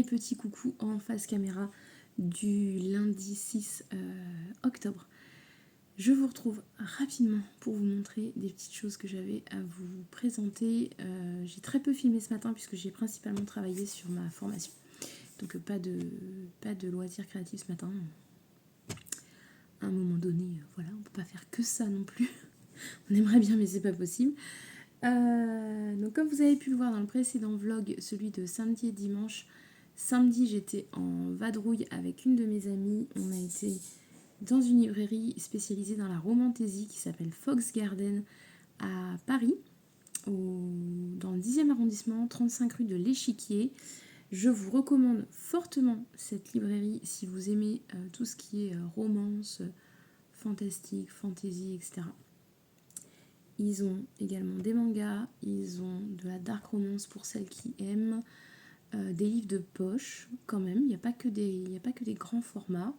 mes petits coucous en face caméra du lundi 6 octobre. Je vous retrouve rapidement pour vous montrer des petites choses que j'avais à vous présenter. J'ai très peu filmé ce matin puisque j'ai principalement travaillé sur ma formation. Donc pas de loisirs créatifs ce matin. À un moment donné, voilà, on ne peut pas faire que ça non plus. On aimerait bien mais c'est pas possible. Donc comme vous avez pu le voir dans le précédent vlog, celui de samedi et dimanche, samedi j'étais en vadrouille avec une de mes amies. On a été dans une librairie spécialisée dans la romantaisie qui s'appelle Fox Garden à Paris, dans le 10e arrondissement, 35 rue de l'Échiquier. Je vous recommande fortement cette librairie si vous aimez tout ce qui est romance, fantastique, fantasy, etc. Ils ont également des mangas, ils ont de la dark romance pour celles qui aiment, des livres de poche quand même, il n'y a pas que des grands formats,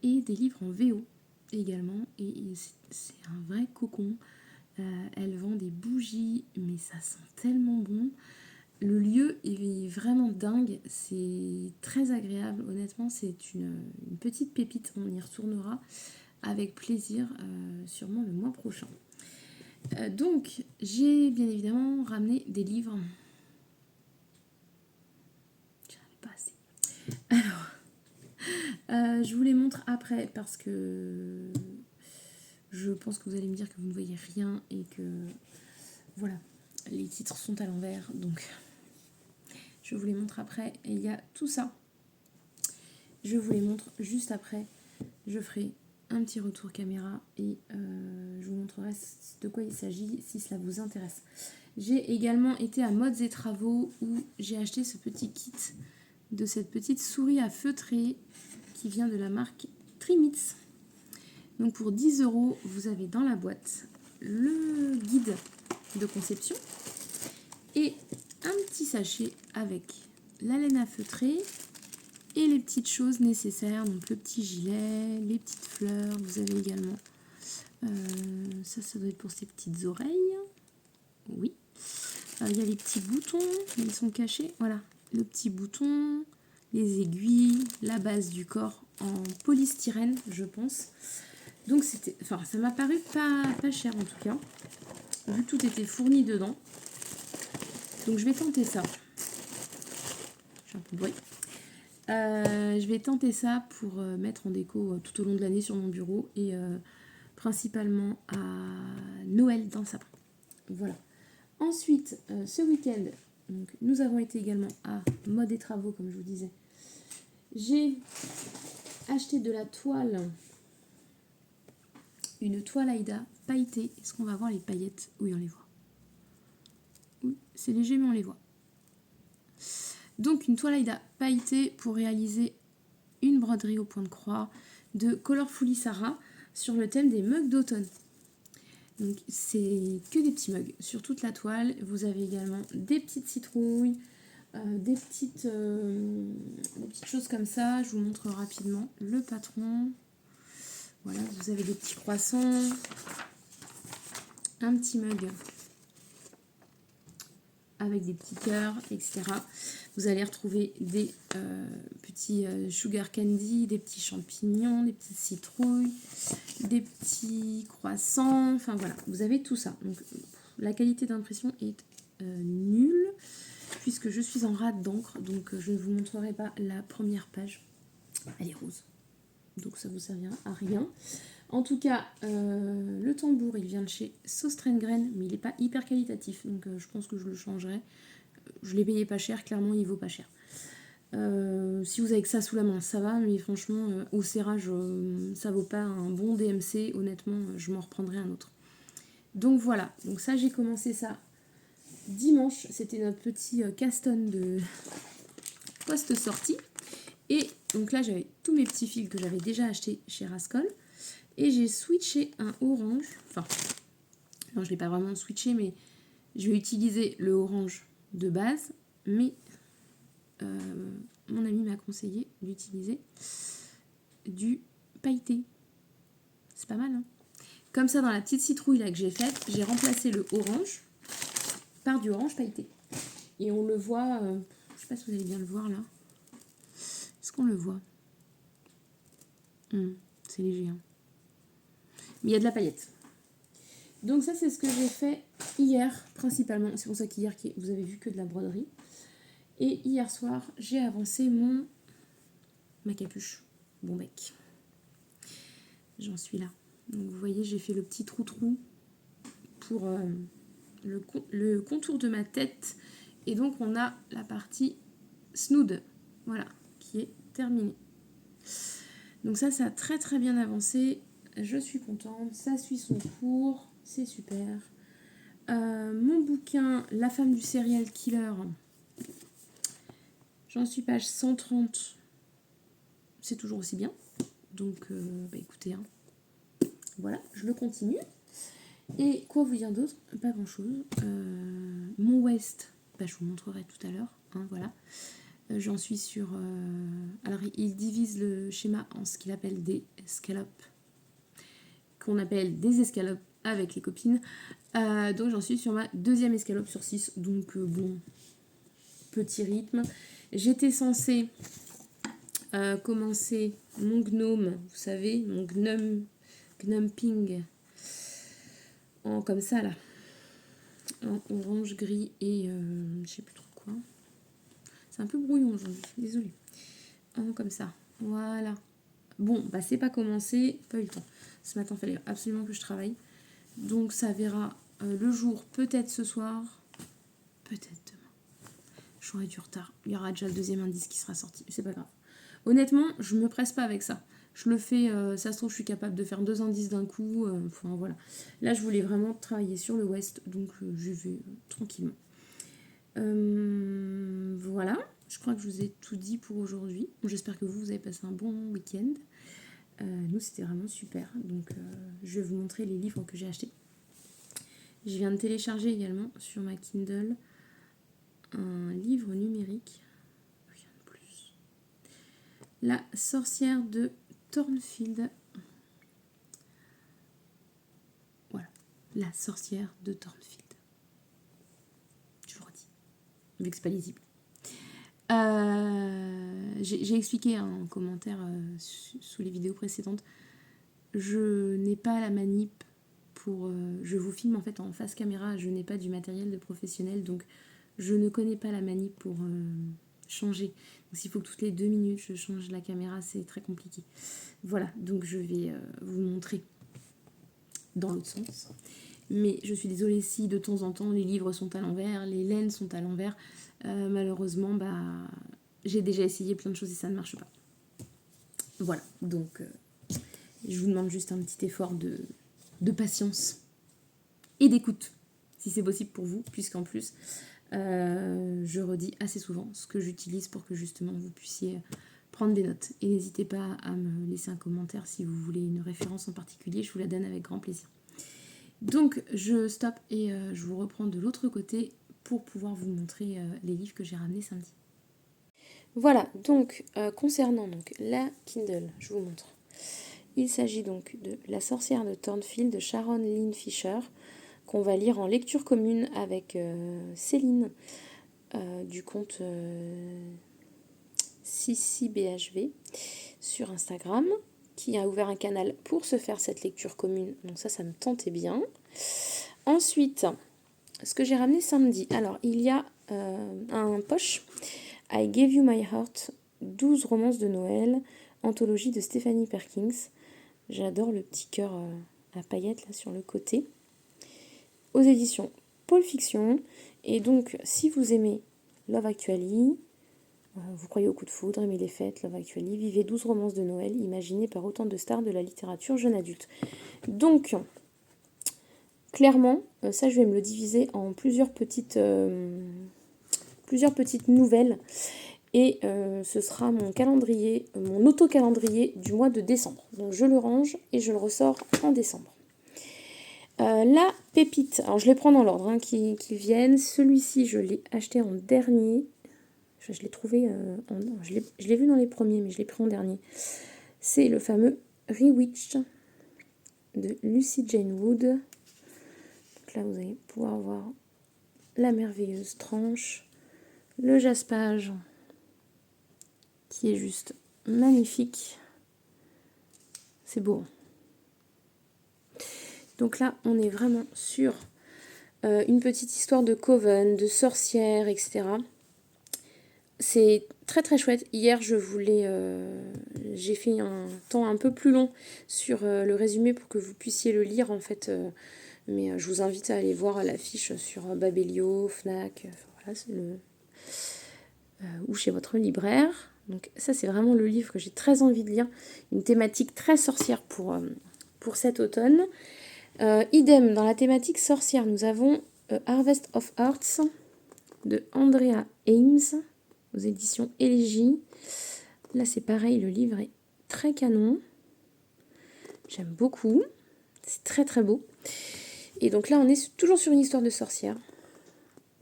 et des livres en VO également, et c'est un vrai cocon. Elle vend des bougies, mais ça sent tellement bon. Le lieu est vraiment dingue, c'est très agréable, honnêtement c'est une petite pépite, on y retournera avec plaisir, sûrement le mois prochain. Donc j'ai bien évidemment ramené des livres. J'en avais pas assez. Alors, je vous les montre après parce que je pense que vous allez me dire que vous ne voyez rien et que voilà, les titres sont à l'envers, donc je vous les montre après. Et il y a tout ça. Je vous les montre juste après. Je ferai un petit retour caméra et je vous montrerai de quoi il s'agit si cela vous intéresse. J'ai également été à Modes et Travaux où j'ai acheté ce petit kit de cette petite souris à feutrer qui vient de la marque Trimitz. Donc pour 10 €, vous avez dans la boîte le guide de conception et un petit sachet avec la laine à feutrer et les petites choses nécessaires, donc le petit gilet, les petites fleurs. Vous avez également, ça doit être pour ces petites oreilles, oui. Il y a les petits boutons, mais ils sont cachés, voilà, le petit bouton, les aiguilles, la base du corps en polystyrène, je pense. Donc c'était, enfin ça m'a paru pas cher en tout cas, vu que tout était fourni dedans. Donc je vais tenter ça. J'ai un peu de bruit. Je vais tenter ça pour mettre en déco tout au long de l'année sur mon bureau et principalement à Noël dans le sapin. Voilà. Ensuite, ce week-end, nous avons été également à Mode et Travaux, comme je vous disais. J'ai acheté de la toile, une toile Aïda pailletée. Est-ce qu'on va voir les paillettes? Oui, on les voit. Oui, c'est léger, mais on les voit. Donc une toile Aïda pailletée pour réaliser une broderie au point de croix de Colorfully Sarah sur le thème des mugs d'automne. Donc c'est que des petits mugs sur toute la toile. Vous avez également des petites citrouilles, des petites choses comme ça. Je vous montre rapidement le patron. Voilà, vous avez des petits croissants, un petit mug avec des petits cœurs, etc. Vous allez retrouver des petits sugar candy, des petits champignons, des petites citrouilles, des petits croissants, enfin voilà, vous avez tout ça. Donc la qualité d'impression est nulle, puisque je suis en rate d'encre, donc je ne vous montrerai pas la première page. Elle est rose, donc ça vous servira à rien. En tout cas, le tambour, il vient de chez Sostrengren, mais il n'est pas hyper qualitatif, donc je pense que je le changerai. Je l'ai payé pas cher, clairement, il vaut pas cher. Si vous avez que ça sous la main, ça va, mais franchement, au serrage, ça vaut pas un bon DMC. Honnêtement, je m'en reprendrai un autre. Donc voilà, donc ça, j'ai commencé ça dimanche. C'était notre petit caston de post-sortie. Et donc là, j'avais tous mes petits fils que j'avais déjà achetés chez Rascol. Et j'ai switché un orange. Enfin, non, je ne l'ai pas vraiment switché, mais je vais utiliser le orange de base. Mais mon ami m'a conseillé d'utiliser du pailleté. C'est pas mal, hein? Comme ça, dans la petite citrouille là que j'ai faite, j'ai remplacé le orange par du orange pailleté. Et on le voit, je pas si vous allez bien le voir là. Est-ce qu'on le voit? C'est léger. Hein. Mais il y a de la paillette. Donc ça, c'est ce que j'ai fait hier, principalement. C'est pour ça qu'hier, vous avez vu que de la broderie. Et hier soir, j'ai avancé ma capuche. Bon bec. J'en suis là. Donc vous voyez, j'ai fait le petit trou-trou pour le contour de ma tête. Et donc, on a la partie snood. Voilà, qui est terminée. Donc ça a très très bien avancé. Je suis contente. Ça suit son cours. C'est super. Mon bouquin, La femme du serial killer. J'en suis page 130. C'est toujours aussi bien. Donc, écoutez, hein. Voilà, je le continue. Et quoi vous dire d'autre? Pas grand-chose. Mon West, je vous montrerai tout à l'heure. Hein, voilà. J'en suis sur... alors, il divise le schéma en ce qu'il appelle des escalopes, qu'on appelle des escalopes avec les copines. Donc, j'en suis sur ma deuxième escalope sur 6. Donc, bon, petit rythme. J'étais censée commencer mon gnome, vous savez, mon gnumping, en comme ça, là. En orange, gris et je sais plus trop quoi. C'est un peu brouillon aujourd'hui, désolée. Comme ça, voilà. Bon, c'est pas commencé, pas eu le temps. Ce matin, il fallait absolument que je travaille. Donc ça verra le jour, peut-être ce soir, peut-être demain. J'aurai du retard. Il y aura déjà le deuxième indice qui sera sorti, c'est pas grave. Honnêtement, je me presse pas avec ça. Je le fais, ça se trouve, je suis capable de faire 2 indices d'un coup. Enfin, voilà. Là, je voulais vraiment travailler sur le West, donc je vais tranquillement. Voilà, je crois que je vous ai tout dit pour aujourd'hui. J'espère que vous avez passé un bon week-end. Nous, c'était vraiment super. Donc, je vais vous montrer les livres que j'ai achetés. Je viens de télécharger également sur ma Kindle un livre numérique. Rien de plus. La sorcière de Thornfield. Voilà, la sorcière de Thornfield. Je vous redis, vu que c'est pas lisible. J'ai expliqué en commentaire sous les vidéos précédentes. Je n'ai pas la manip pour... je vous filme en fait en face caméra. Je n'ai pas du matériel de professionnel. Donc je ne connais pas la manip pour changer. Donc s'il faut que toutes les 2 minutes je change la caméra, c'est très compliqué. Voilà, donc je vais vous montrer dans l'autre sens. Mais je suis désolée si de temps en temps les livres sont à l'envers, les laines sont à l'envers. Malheureusement, j'ai déjà essayé plein de choses et ça ne marche pas. Voilà, donc je vous demande juste un petit effort de patience et d'écoute, si c'est possible pour vous, puisqu'en plus, je redis assez souvent ce que j'utilise pour que justement vous puissiez prendre des notes. Et n'hésitez pas à me laisser un commentaire si vous voulez une référence en particulier, je vous la donne avec grand plaisir. Donc je stoppe et je vous reprends de l'autre côté pour pouvoir vous montrer les livres que j'ai ramenés samedi. Voilà, donc concernant la Kindle, je vous montre. Il s'agit donc de La sorcière de Thornfield de Sharon Lynn Fisher, qu'on va lire en lecture commune avec Céline du compte CCBHV sur Instagram, qui a ouvert un canal pour se faire cette lecture commune. Donc ça me tentait bien. Ensuite, ce que j'ai ramené samedi. Alors, il y a un poche, I Gave You My Heart, 12 romances de Noël, anthologie de Stephanie Perkins. J'adore le petit cœur à paillettes là sur le côté. Aux éditions Pôle Fiction. Et donc, si vous aimez Love Actually, vous croyez au coup de foudre, aimez les fêtes, Love Actually, vivez 12 romances de Noël imaginées par autant de stars de la littérature jeune adulte. Donc, clairement, ça je vais me le diviser en plusieurs petites nouvelles. Et ce sera mon calendrier, mon auto-calendrier du mois de décembre. Donc je le range et je le ressors en décembre. La pépite, alors je les prends dans l'ordre qui viennent. Celui-ci, je l'ai acheté en dernier. Je l'ai trouvé, je l'ai vu dans les premiers, mais je l'ai pris en dernier. C'est le fameux Rewitched de Lucy Jane Wood. Donc là, vous allez pouvoir voir la merveilleuse tranche, le jaspage qui est juste magnifique. C'est beau. Donc là, on est vraiment sur une petite histoire de coven, de sorcières, etc. C'est très très chouette. Hier, j'ai fait un temps un peu plus long sur le résumé pour que vous puissiez le lire en fait. Mais je vous invite à aller voir l'affiche sur Babelio, Fnac, voilà, ou chez votre libraire. Donc ça, c'est vraiment le livre que j'ai très envie de lire. Une thématique très sorcière pour cet automne. Idem, dans la thématique sorcière, nous avons Harvest of Hearts de Andrea Ames aux éditions Élégie. Là, c'est pareil, le livre est très canon. J'aime beaucoup. C'est très très beau. Et donc là, on est toujours sur une histoire de sorcière.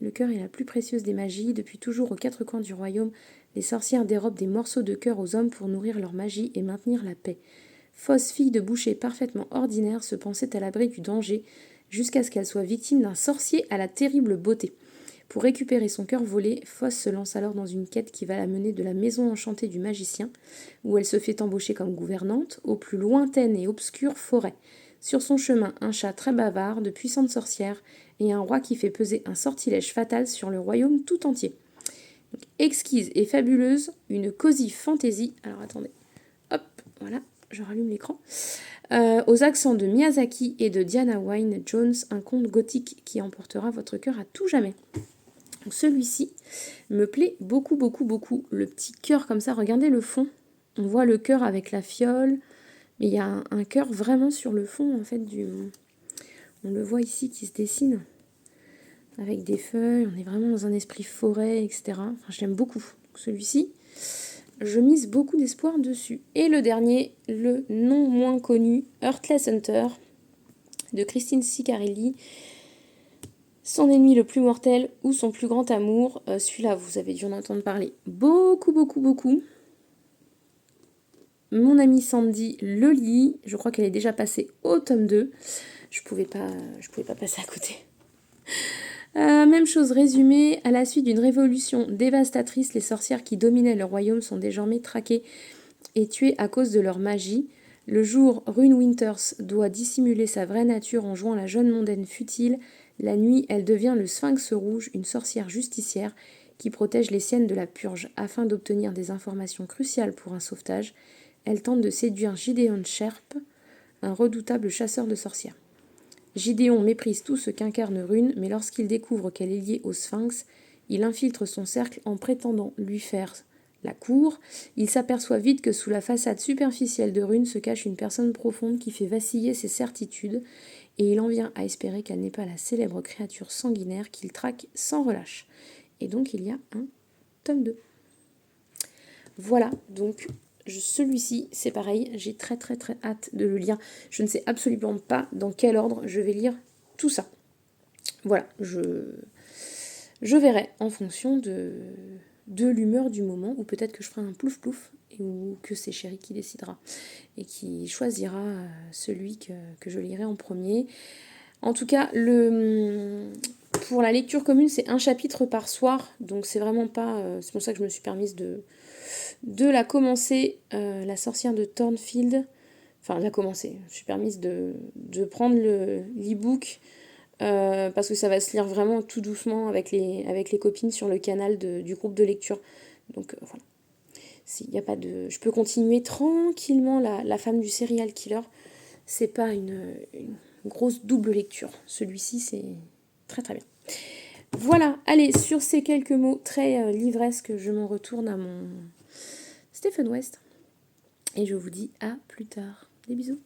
Le cœur est la plus précieuse des magies. Depuis toujours, aux quatre coins du royaume, les sorcières dérobent des morceaux de cœur aux hommes pour nourrir leur magie et maintenir la paix. Fausse fille de boucher parfaitement ordinaire se pensait à l'abri du danger jusqu'à ce qu'elle soit victime d'un sorcier à la terrible beauté. Pour récupérer son cœur volé, Foss se lance alors dans une quête qui va la mener de la maison enchantée du magicien, où elle se fait embaucher comme gouvernante, aux plus lointaines et obscures forêts. Sur son chemin, un chat très bavard, de puissantes sorcières, et un roi qui fait peser un sortilège fatal sur le royaume tout entier. Donc, exquise et fabuleuse, une cosy fantaisie. Alors attendez, hop, voilà, je rallume l'écran. Aux accents de Miyazaki et de Diana Wynne Jones, un conte gothique qui emportera votre cœur à tout jamais. Donc celui-ci me plaît beaucoup, beaucoup, beaucoup. Le petit cœur comme ça, regardez le fond. On voit le cœur avec la fiole, mais il y a un cœur vraiment sur le fond en fait On le voit ici qui se dessine avec des feuilles. On est vraiment dans un esprit forêt, etc. Enfin, je l'aime beaucoup. Donc celui-ci, je mise beaucoup d'espoir dessus. Et le dernier, le non moins connu, Heartless Hunter de Christine Ciccarelli. Son ennemi le plus mortel ou son plus grand amour. Celui-là, vous avez dû en entendre parler beaucoup, beaucoup, beaucoup. Mon amie Sandy le lit. Je crois qu'elle est déjà passée au tome 2. Je pouvais pas passer à côté. Même chose résumée. À la suite d'une révolution dévastatrice, les sorcières qui dominaient le royaume sont désormais traquées et tuées à cause de leur magie. Le jour, Rune Winters doit dissimuler sa vraie nature en jouant la jeune mondaine futile. La nuit, elle devient le Sphinx rouge, une sorcière justicière qui protège les siennes de la purge. Afin d'obtenir des informations cruciales pour un sauvetage, elle tente de séduire Gideon Sherp, un redoutable chasseur de sorcières. Gideon méprise tout ce qu'incarne Rune, mais lorsqu'il découvre qu'elle est liée au Sphinx, il infiltre son cercle en prétendant lui faire la cour. Il s'aperçoit vite que sous la façade superficielle de Rune se cache une personne profonde qui fait vaciller ses certitudes, et il en vient à espérer qu'elle n'est pas la célèbre créature sanguinaire qu'il traque sans relâche. Et donc il y a un tome 2. Voilà, donc celui-ci, c'est pareil, j'ai très très très hâte de le lire. Je ne sais absolument pas dans quel ordre je vais lire tout ça. Voilà, je verrai en fonction de l'humeur du moment, ou peut-être que je ferai un plouf plouf, ou que c'est Chéri qui décidera et qui choisira celui que je lirai en premier. En tout cas, pour la lecture commune, c'est un chapitre par soir, donc c'est vraiment pas... c'est pour ça que je me suis permise de la commencer, La sorcière de Thornfield. Enfin, la commencer. Je me suis permise de prendre l'e-book parce que ça va se lire vraiment tout doucement avec les copines sur le canal du groupe de lecture. Donc voilà. Y a pas de... Je peux continuer tranquillement la femme du serial killer. C'est pas une grosse double lecture. Celui-ci, c'est très très bien. Voilà, allez, sur ces quelques mots très livresques, je m'en retourne à mon Stephen West. Et je vous dis à plus tard. Des bisous.